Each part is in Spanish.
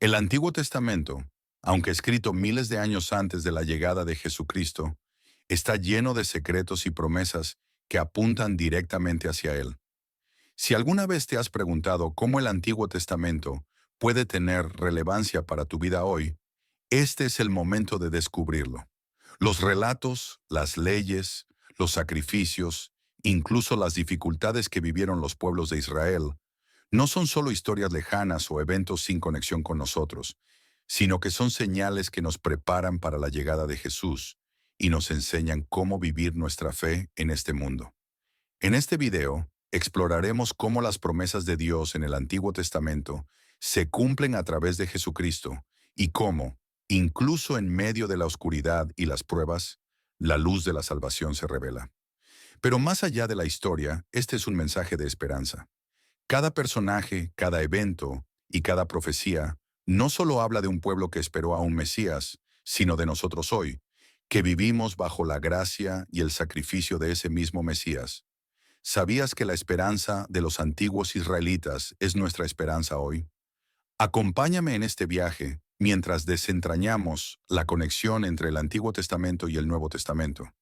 El Antiguo Testamento, aunque escrito miles de años antes de la llegada de Jesucristo, está lleno de secretos y promesas que apuntan directamente hacia Él. Si alguna vez te has preguntado cómo el Antiguo Testamento puede tener relevancia para tu vida hoy, este es el momento de descubrirlo. Los relatos, las leyes, los sacrificios, incluso las dificultades que vivieron los pueblos de Israel, no son solo historias lejanas o eventos sin conexión con nosotros, sino que son señales que nos preparan para la llegada de Jesús y nos enseñan cómo vivir nuestra fe en este mundo. En este video, exploraremos cómo las promesas de Dios en el Antiguo Testamento se cumplen a través de Jesucristo y cómo, incluso en medio de la oscuridad y las pruebas, la luz de la salvación se revela. Pero más allá de la historia, este es un mensaje de esperanza. Cada personaje, cada evento y cada profecía no solo habla de un pueblo que esperó a un Mesías, sino de nosotros hoy, que vivimos bajo la gracia y el sacrificio de ese mismo Mesías. ¿Sabías que la esperanza de los antiguos israelitas es nuestra esperanza hoy? Acompáñame en este viaje mientras desentrañamos la conexión entre el Antiguo Testamento y el Nuevo Testamento,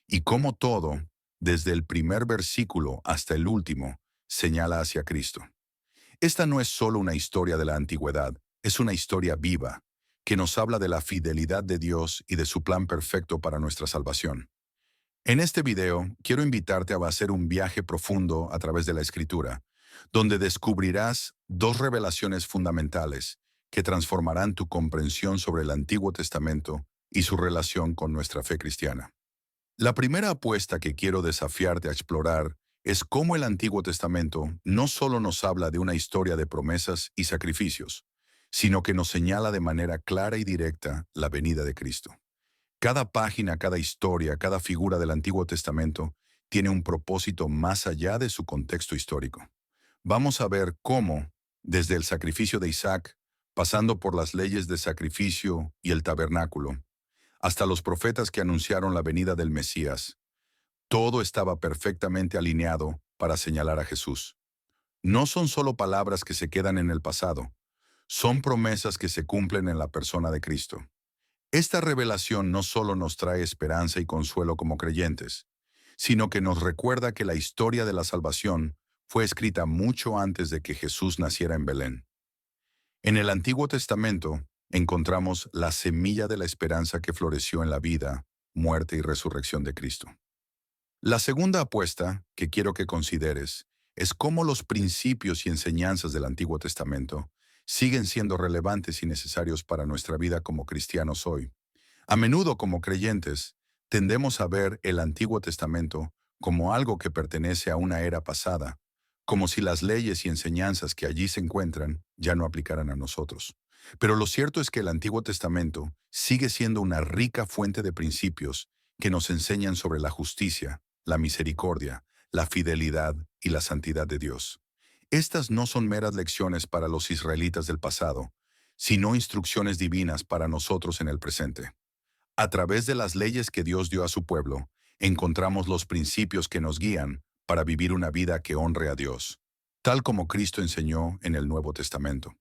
y cómo todo, desde el primer versículo hasta el último, señala hacia Cristo. Esta no es solo una historia de la antigüedad, es una historia viva, que nos habla de la fidelidad de Dios y de su plan perfecto para nuestra salvación. En este video, quiero invitarte a hacer un viaje profundo a través de la Escritura, donde descubrirás dos revelaciones fundamentales que transformarán tu comprensión sobre el Antiguo Testamento y su relación con nuestra fe cristiana. La primera apuesta que quiero desafiarte a explorar es cómo el Antiguo Testamento no solo nos habla de una historia de promesas y sacrificios, sino que nos señala de manera clara y directa la venida de Cristo. Cada página, cada historia, cada figura del Antiguo Testamento tiene un propósito más allá de su contexto histórico. Vamos a ver cómo, desde el sacrificio de Isaac, pasando por las leyes de sacrificio y el tabernáculo, hasta los profetas que anunciaron la venida del Mesías, todo estaba perfectamente alineado para señalar a Jesús. No son solo palabras que se quedan en el pasado, son promesas que se cumplen en la persona de Cristo. Esta revelación no solo nos trae esperanza y consuelo como creyentes, sino que nos recuerda que la historia de la salvación fue escrita mucho antes de que Jesús naciera en Belén. En el Antiguo Testamento encontramos la semilla de la esperanza que floreció en la vida, muerte y resurrección de Cristo. La segunda apuesta que quiero que consideres es cómo los principios y enseñanzas del Antiguo Testamento siguen siendo relevantes y necesarios para nuestra vida como cristianos hoy. A menudo, como creyentes, tendemos a ver el Antiguo Testamento como algo que pertenece a una era pasada, como si las leyes y enseñanzas que allí se encuentran ya no aplicaran a nosotros. Pero lo cierto es que el Antiguo Testamento sigue siendo una rica fuente de principios que nos enseñan sobre la justicia, la misericordia, la fidelidad y la santidad de Dios. Estas no son meras lecciones para los israelitas del pasado, sino instrucciones divinas para nosotros en el presente. A través de las leyes que Dios dio a su pueblo, encontramos los principios que nos guían para vivir una vida que honre a Dios, tal como Cristo enseñó en el Nuevo Testamento.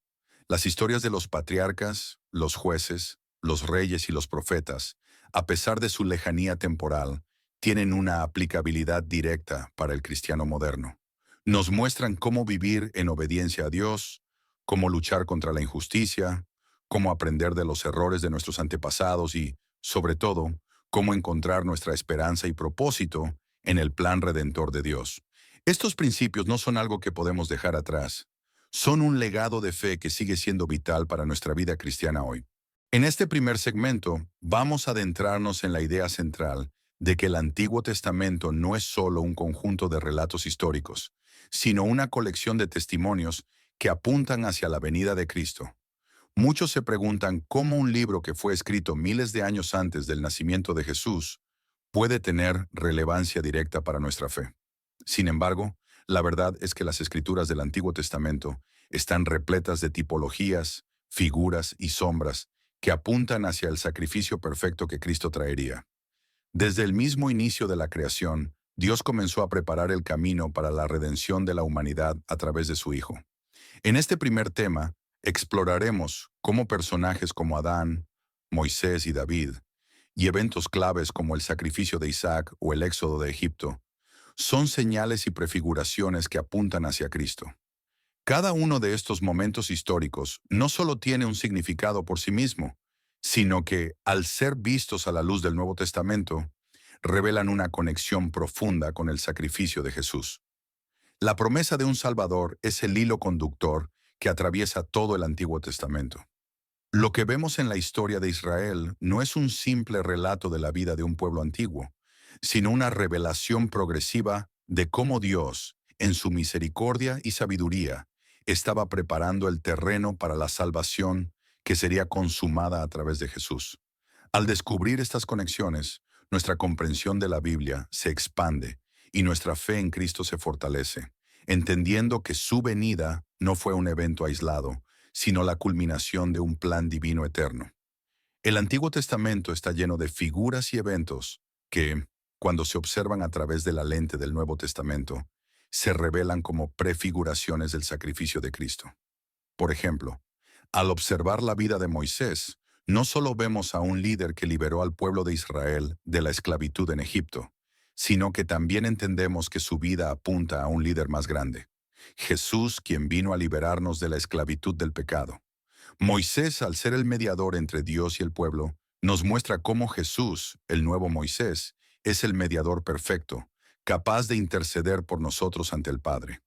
Las historias de los patriarcas, los jueces, los reyes y los profetas, a pesar de su lejanía temporal, tienen una aplicabilidad directa para el cristiano moderno. Nos muestran cómo vivir en obediencia a Dios, cómo luchar contra la injusticia, cómo aprender de los errores de nuestros antepasados y, sobre todo, cómo encontrar nuestra esperanza y propósito en el plan redentor de Dios. Estos principios no son algo que podemos dejar atrás. Son un legado de fe que sigue siendo vital para nuestra vida cristiana hoy. En este primer segmento, vamos a adentrarnos en la idea central de que el Antiguo Testamento no es solo un conjunto de relatos históricos, sino una colección de testimonios que apuntan hacia la venida de Cristo. Muchos se preguntan cómo un libro que fue escrito miles de años antes del nacimiento de Jesús puede tener relevancia directa para nuestra fe. Sin embargo, la verdad es que las escrituras del Antiguo Testamento están repletas de tipologías, figuras y sombras que apuntan hacia el sacrificio perfecto que Cristo traería. Desde el mismo inicio de la creación, Dios comenzó a preparar el camino para la redención de la humanidad a través de su Hijo. En este primer tema, Exploraremos cómo personajes como Adán, Moisés y David, y eventos claves como el sacrificio de Isaac o el éxodo de Egipto, son señales y prefiguraciones que apuntan hacia Cristo. Cada uno de estos momentos históricos no solo tiene un significado por sí mismo, sino que, al ser vistos a la luz del Nuevo Testamento, revelan una conexión profunda con el sacrificio de Jesús. La promesa de un Salvador es el hilo conductor que atraviesa todo el Antiguo Testamento. Lo que vemos en la historia de Israel no es un simple relato de la vida de un pueblo antiguo, sino una revelación progresiva de cómo Dios, en su misericordia y sabiduría, estaba preparando el terreno para la salvación que sería consumada a través de Jesús. Al descubrir estas conexiones, nuestra comprensión de la Biblia se expande y nuestra fe en Cristo se fortalece, entendiendo que su venida no fue un evento aislado, sino la culminación de un plan divino eterno. El Antiguo Testamento está lleno de figuras y eventos que, cuando se observan a través de la lente del Nuevo Testamento, se revelan como prefiguraciones del sacrificio de Cristo. Por ejemplo, al observar la vida de Moisés, no solo vemos a un líder que liberó al pueblo de Israel de la esclavitud en Egipto, sino que también entendemos que su vida apunta a un líder más grande, Jesús, quien vino a liberarnos de la esclavitud del pecado. Moisés, al ser el mediador entre Dios y el pueblo, nos muestra cómo Jesús, el nuevo Moisés, es el mediador perfecto, capaz de interceder por nosotros ante el Padre.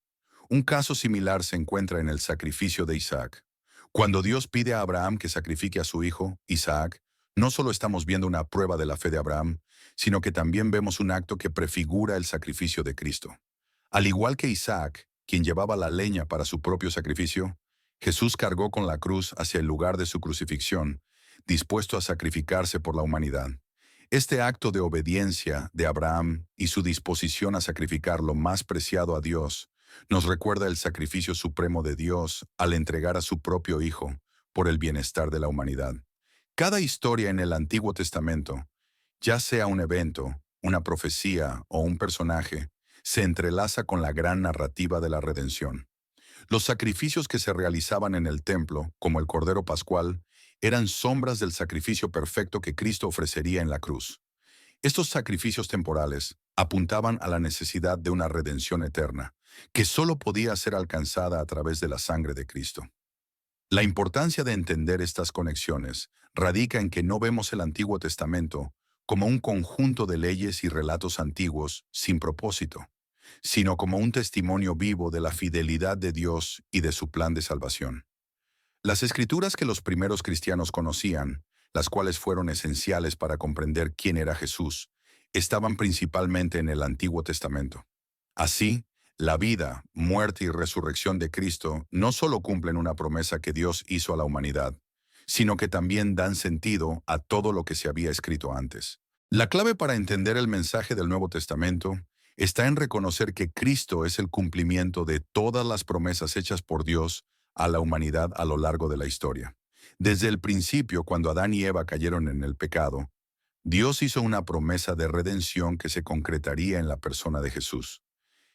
Un caso similar se encuentra en el sacrificio de Isaac. Cuando Dios pide a Abraham que sacrifique a su hijo, Isaac, no solo estamos viendo una prueba de la fe de Abraham, sino que también vemos un acto que prefigura el sacrificio de Cristo. Al igual que Isaac, quien llevaba la leña para su propio sacrificio, Jesús cargó con la cruz hacia el lugar de su crucifixión, dispuesto a sacrificarse por la humanidad. Este acto de obediencia de Abraham y su disposición a sacrificar lo más preciado a Dios nos recuerda el sacrificio supremo de Dios al entregar a su propio Hijo por el bienestar de la humanidad. Cada historia en el Antiguo Testamento, ya sea un evento, una profecía o un personaje, se entrelaza con la gran narrativa de la redención. Los sacrificios que se realizaban en el templo, como el Cordero Pascual, eran sombras del sacrificio perfecto que Cristo ofrecería en la cruz. Estos sacrificios temporales apuntaban a la necesidad de una redención eterna, que solo podía ser alcanzada a través de la sangre de Cristo. La importancia de entender estas conexiones radica en que no vemos el Antiguo Testamento como un conjunto de leyes y relatos antiguos sin propósito, sino como un testimonio vivo de la fidelidad de Dios y de su plan de salvación. Las escrituras que los primeros cristianos conocían, las cuales fueron esenciales para comprender quién era Jesús, estaban principalmente en el Antiguo Testamento. Así, la vida, muerte y resurrección de Cristo no solo cumplen una promesa que Dios hizo a la humanidad, sino que también dan sentido a todo lo que se había escrito antes. La clave para entender el mensaje del Nuevo Testamento está en reconocer que Cristo es el cumplimiento de todas las promesas hechas por Dios a la humanidad a lo largo de la historia. Desde el principio, cuando Adán y Eva cayeron en el pecado, Dios hizo una promesa de redención que se concretaría en la persona de Jesús.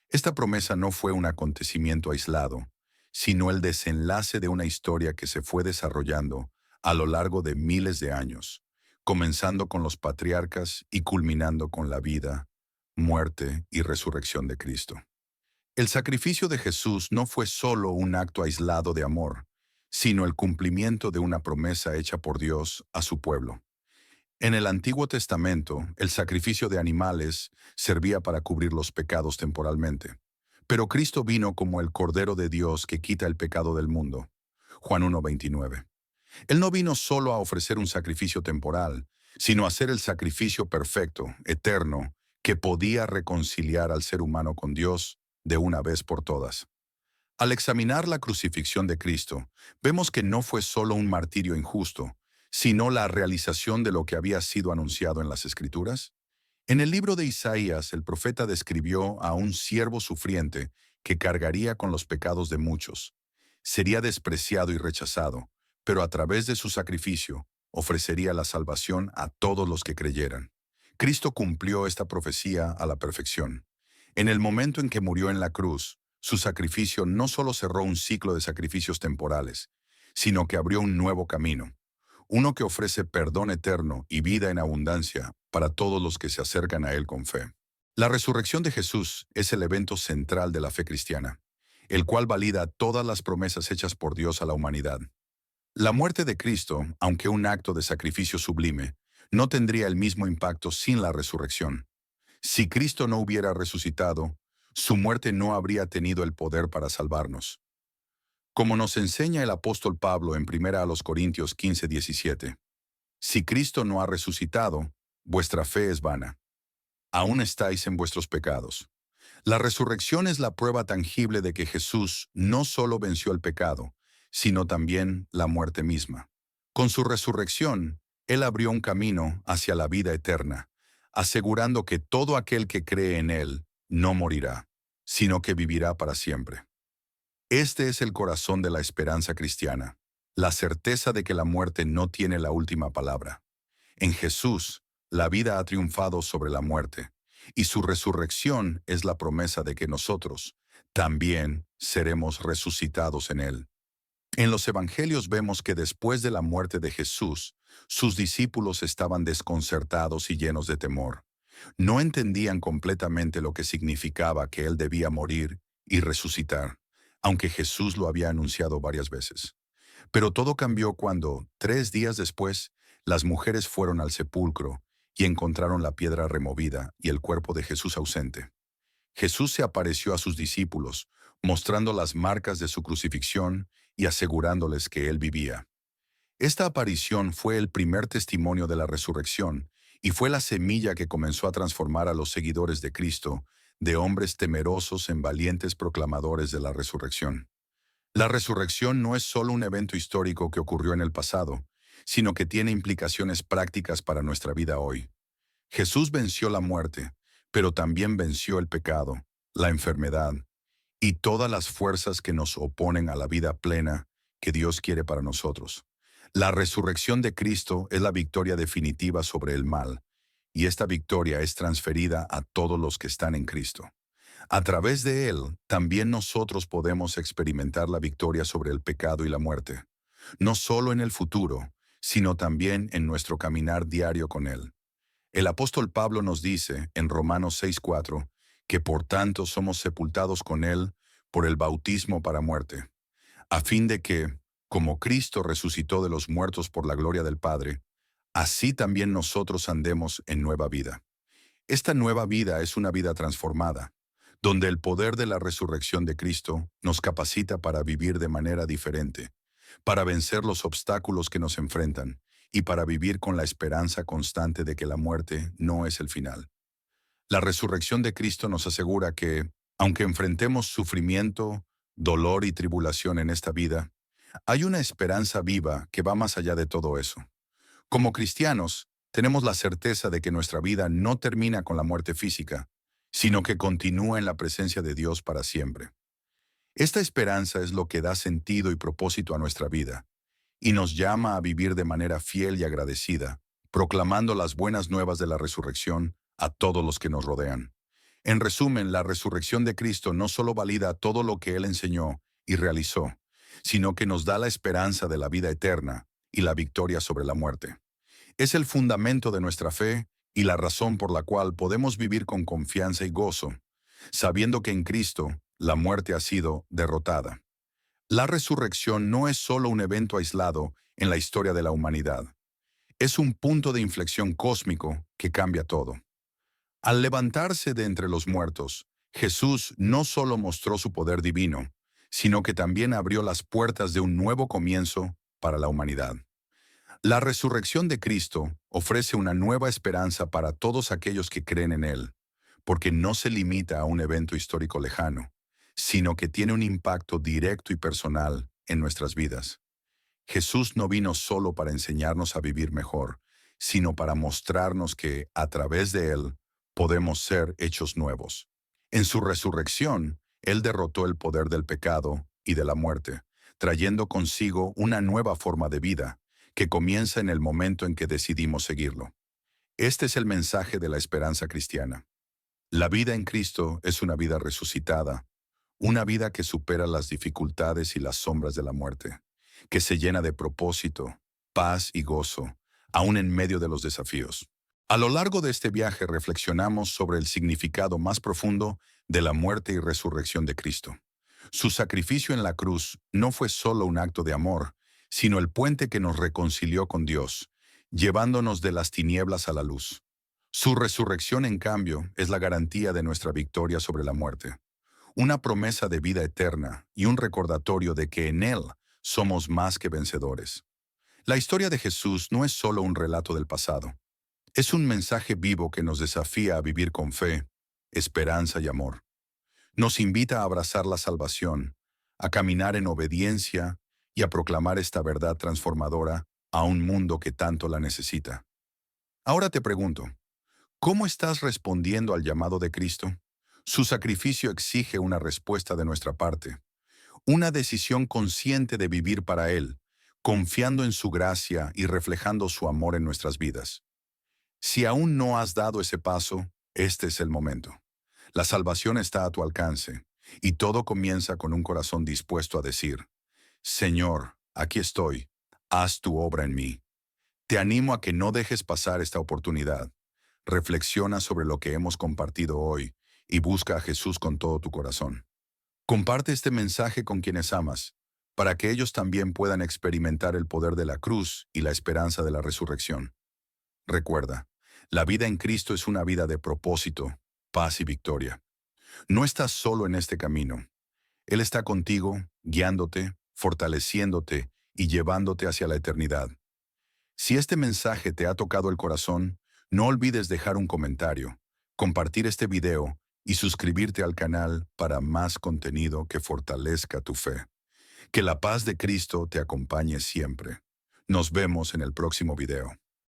Esta promesa no fue un acontecimiento aislado, sino el desenlace de una historia que se fue desarrollando a lo largo de miles de años, comenzando con los patriarcas y culminando con la vida, muerte y resurrección de Cristo. El sacrificio de Jesús no fue solo un acto aislado de amor, sino el cumplimiento de una promesa hecha por Dios a su pueblo. En el Antiguo Testamento, el sacrificio de animales servía para cubrir los pecados temporalmente. Pero Cristo vino como el Cordero de Dios que quita el pecado del mundo. Juan 1:29. Él no vino solo a ofrecer un sacrificio temporal, sino a hacer el sacrificio perfecto, eterno, que podía reconciliar al ser humano con Dios de una vez por todas. Al examinar la crucifixión de Cristo, vemos que no fue solo un martirio injusto, sino la realización de lo que había sido anunciado en las Escrituras. En el libro de Isaías, el profeta describió a un siervo sufriente que cargaría con los pecados de muchos. Sería despreciado y rechazado, pero a través de su sacrificio ofrecería la salvación a todos los que creyeran. Cristo cumplió esta profecía a la perfección. En el momento en que murió en la cruz, su sacrificio no solo cerró un ciclo de sacrificios temporales, sino que abrió un nuevo camino, uno que ofrece perdón eterno y vida en abundancia para todos los que se acercan a Él con fe. La resurrección de Jesús es el evento central de la fe cristiana, el cual valida todas las promesas hechas por Dios a la humanidad. La muerte de Cristo, aunque un acto de sacrificio sublime, no tendría el mismo impacto sin la resurrección. Si Cristo no hubiera resucitado, su muerte no habría tenido el poder para salvarnos. Como nos enseña el apóstol Pablo en 1 Corintios 15:17, si Cristo no ha resucitado, vuestra fe es vana. Aún estáis en vuestros pecados. La resurrección es la prueba tangible de que Jesús no solo venció el pecado, sino también la muerte misma. Con su resurrección, Él abrió un camino hacia la vida eterna, asegurando que todo aquel que cree en Él no morirá, sino que vivirá para siempre. Este es el corazón de la esperanza cristiana, la certeza de que la muerte no tiene la última palabra. En Jesús, la vida ha triunfado sobre la muerte, y su resurrección es la promesa de que nosotros también seremos resucitados en Él. En los Evangelios vemos que después de la muerte de Jesús, sus discípulos estaban desconcertados y llenos de temor. No entendían completamente lo que significaba que Él debía morir y resucitar, aunque Jesús lo había anunciado varias veces. Pero todo cambió cuando, 3 días después, las mujeres fueron al sepulcro y encontraron la piedra removida y el cuerpo de Jesús ausente. Jesús se apareció a sus discípulos, mostrando las marcas de su crucifixión y asegurándoles que Él vivía. Esta aparición fue el primer testimonio de la resurrección y fue la semilla que comenzó a transformar a los seguidores de Cristo, de hombres temerosos en valientes proclamadores de la resurrección. La resurrección no es solo un evento histórico que ocurrió en el pasado, sino que tiene implicaciones prácticas para nuestra vida hoy. Jesús venció la muerte, pero también venció el pecado, la enfermedad y todas las fuerzas que nos oponen a la vida plena que Dios quiere para nosotros. La resurrección de Cristo es la victoria definitiva sobre el mal, y esta victoria es transferida a todos los que están en Cristo. A través de Él, también nosotros podemos experimentar la victoria sobre el pecado y la muerte, no solo en el futuro, sino también en nuestro caminar diario con Él. El apóstol Pablo nos dice en Romanos 6:4 que por tanto somos sepultados con Él por el bautismo para muerte, a fin de que, como Cristo resucitó de los muertos por la gloria del Padre, así también nosotros andemos en nueva vida. Esta nueva vida es una vida transformada, donde el poder de la resurrección de Cristo nos capacita para vivir de manera diferente, para vencer los obstáculos que nos enfrentan y para vivir con la esperanza constante de que la muerte no es el final. La resurrección de Cristo nos asegura que, aunque enfrentemos sufrimiento, dolor y tribulación en esta vida, hay una esperanza viva que va más allá de todo eso. Como cristianos, tenemos la certeza de que nuestra vida no termina con la muerte física, sino que continúa en la presencia de Dios para siempre. Esta esperanza es lo que da sentido y propósito a nuestra vida, y nos llama a vivir de manera fiel y agradecida, proclamando las buenas nuevas de la resurrección a todos los que nos rodean. En resumen, la resurrección de Cristo no solo valida todo lo que Él enseñó y realizó, sino que nos da la esperanza de la vida eterna y la victoria sobre la muerte. Es el fundamento de nuestra fe y la razón por la cual podemos vivir con confianza y gozo, sabiendo que en Cristo la muerte ha sido derrotada. La resurrección no es solo un evento aislado en la historia de la humanidad. Es un punto de inflexión cósmico que cambia todo. Al levantarse de entre los muertos, Jesús no solo mostró su poder divino, sino que también abrió las puertas de un nuevo comienzo para la humanidad. La resurrección de Cristo ofrece una nueva esperanza para todos aquellos que creen en Él, porque no se limita a un evento histórico lejano, sino que tiene un impacto directo y personal en nuestras vidas. Jesús no vino solo para enseñarnos a vivir mejor, sino para mostrarnos que, a través de Él, podemos ser hechos nuevos. En su resurrección, Él derrotó el poder del pecado y de la muerte, trayendo consigo una nueva forma de vida, que comienza en el momento en que decidimos seguirlo. Este es el mensaje de la esperanza cristiana. La vida en Cristo es una vida resucitada, una vida que supera las dificultades y las sombras de la muerte, que se llena de propósito, paz y gozo, aún en medio de los desafíos. A lo largo de este viaje reflexionamos sobre el significado más profundo de la muerte y resurrección de Cristo. Su sacrificio en la cruz no fue solo un acto de amor, sino el puente que nos reconcilió con Dios, llevándonos de las tinieblas a la luz. Su resurrección, en cambio, es la garantía de nuestra victoria sobre la muerte, una promesa de vida eterna y un recordatorio de que en Él somos más que vencedores. La historia de Jesús no es solo un relato del pasado, es un mensaje vivo que nos desafía a vivir con fe, esperanza y amor. Nos invita a abrazar la salvación, a caminar en obediencia y a proclamar esta verdad transformadora a un mundo que tanto la necesita. Ahora te pregunto, ¿cómo estás respondiendo al llamado de Cristo? Su sacrificio exige una respuesta de nuestra parte, una decisión consciente de vivir para Él, confiando en su gracia y reflejando su amor en nuestras vidas. Si aún no has dado ese paso, este es el momento. La salvación está a tu alcance, y todo comienza con un corazón dispuesto a decir, Señor, aquí estoy, haz tu obra en mí. Te animo a que no dejes pasar esta oportunidad. Reflexiona sobre lo que hemos compartido hoy y busca a Jesús con todo tu corazón. Comparte este mensaje con quienes amas, para que ellos también puedan experimentar el poder de la cruz y la esperanza de la resurrección. Recuerda, la vida en Cristo es una vida de propósito, paz y victoria. No estás solo en este camino. Él está contigo, guiándote, fortaleciéndote y llevándote hacia la eternidad. Si este mensaje te ha tocado el corazón, no olvides dejar un comentario, compartir este video y suscribirte al canal para más contenido que fortalezca tu fe. Que la paz de Cristo te acompañe siempre. Nos vemos en el próximo video.